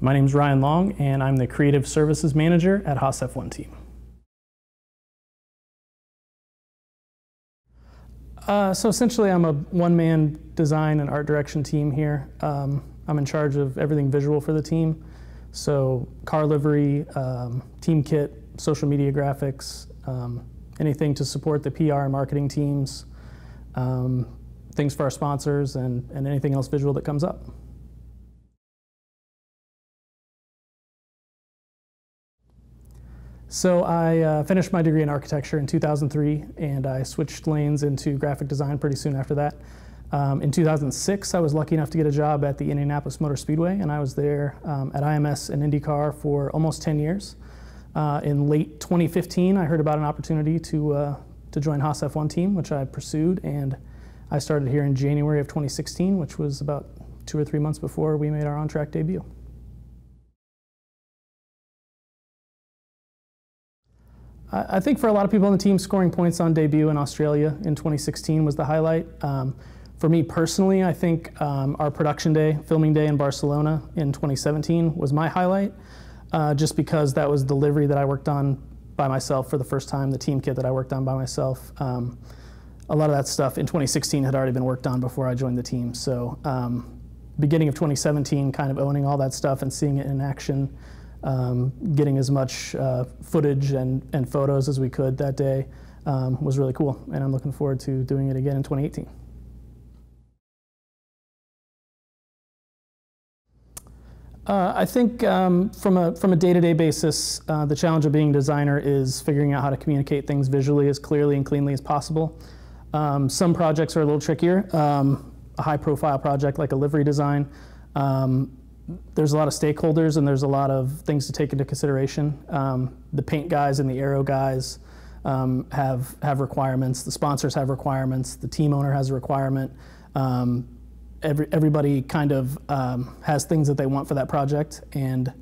My name is Ryan Long, and I'm the Creative Services Manager at Haas F1 Team. So essentially, I'm a one-man design and art direction team here. I'm in charge of everything visual for the team. So car livery, team kit, social media graphics, anything to support the PR and marketing teams, things for our sponsors, and anything else visual that comes up. So I finished my degree in architecture in 2003, and I switched lanes into graphic design pretty soon after that. In 2006, I was lucky enough to get a job at the Indianapolis Motor Speedway, and I was there at IMS and IndyCar for almost 10 years. In late 2015, I heard about an opportunity to join Haas F1 Team, which I pursued, and I started here in January of 2016, which was about 2 or 3 months before we made our on-track debut. I think for a lot of people on the team, scoring points on debut in Australia in 2016 was the highlight. For me personally, I think our production day, filming day in Barcelona in 2017 was my highlight, just because that was the livery that I worked on by myself for the first time, the team kit that I worked on by myself. A lot of that stuff in 2016 had already been worked on before I joined the team. So beginning of 2017, kind of owning all that stuff and seeing it in action, getting as much footage and photos as we could that day was really cool, and I'm looking forward to doing it again in 2018. I think from a day-to-day basis, the challenge of being a designer is figuring out how to communicate things visually as clearly and cleanly as possible. Some projects are a little trickier. A high-profile project like a livery design, there's a lot of stakeholders and there's a lot of things to take into consideration. The paint guys and the aero guys have requirements. The sponsors have requirements. The team owner has a requirement. Everybody kind of has things that they want for that project. And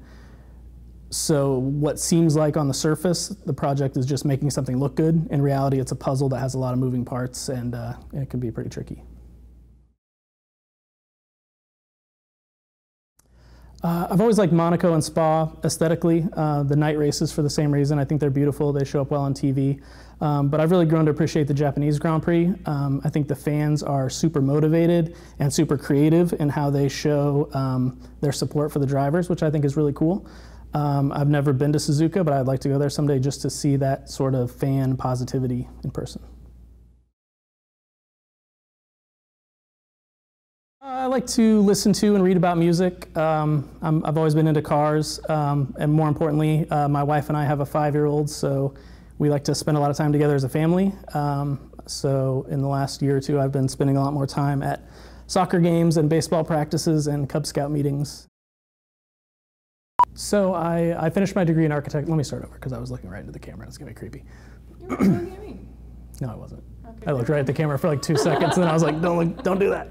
so what seems like on the surface, the project is just making something look good. In reality, it's a puzzle that has a lot of moving parts, and it can be pretty tricky. I've always liked Monaco and Spa aesthetically. The night races for the same reason. I think they're beautiful. They show up well on TV. But I've really grown to appreciate the Japanese Grand Prix. I think the fans are super motivated and super creative in how they show their support for the drivers, which I think is really cool. I've never been to Suzuka, but I'd like to go there someday just to see that sort of fan positivity in person. I like to listen to and read about music. I've always been into cars, and more importantly, my wife and I have a 5-year-old, so we like to spend a lot of time together as a family. So in the last year or two, I've been spending a lot more time at soccer games and baseball practices and Cub Scout meetings. So I finished my degree in architecture. Let me start over, because I was looking right into the camera. It's going to be creepy. You were looking at me. No, I wasn't. Okay. I looked right at the camera for like 2 seconds, and then I was like, don't do that.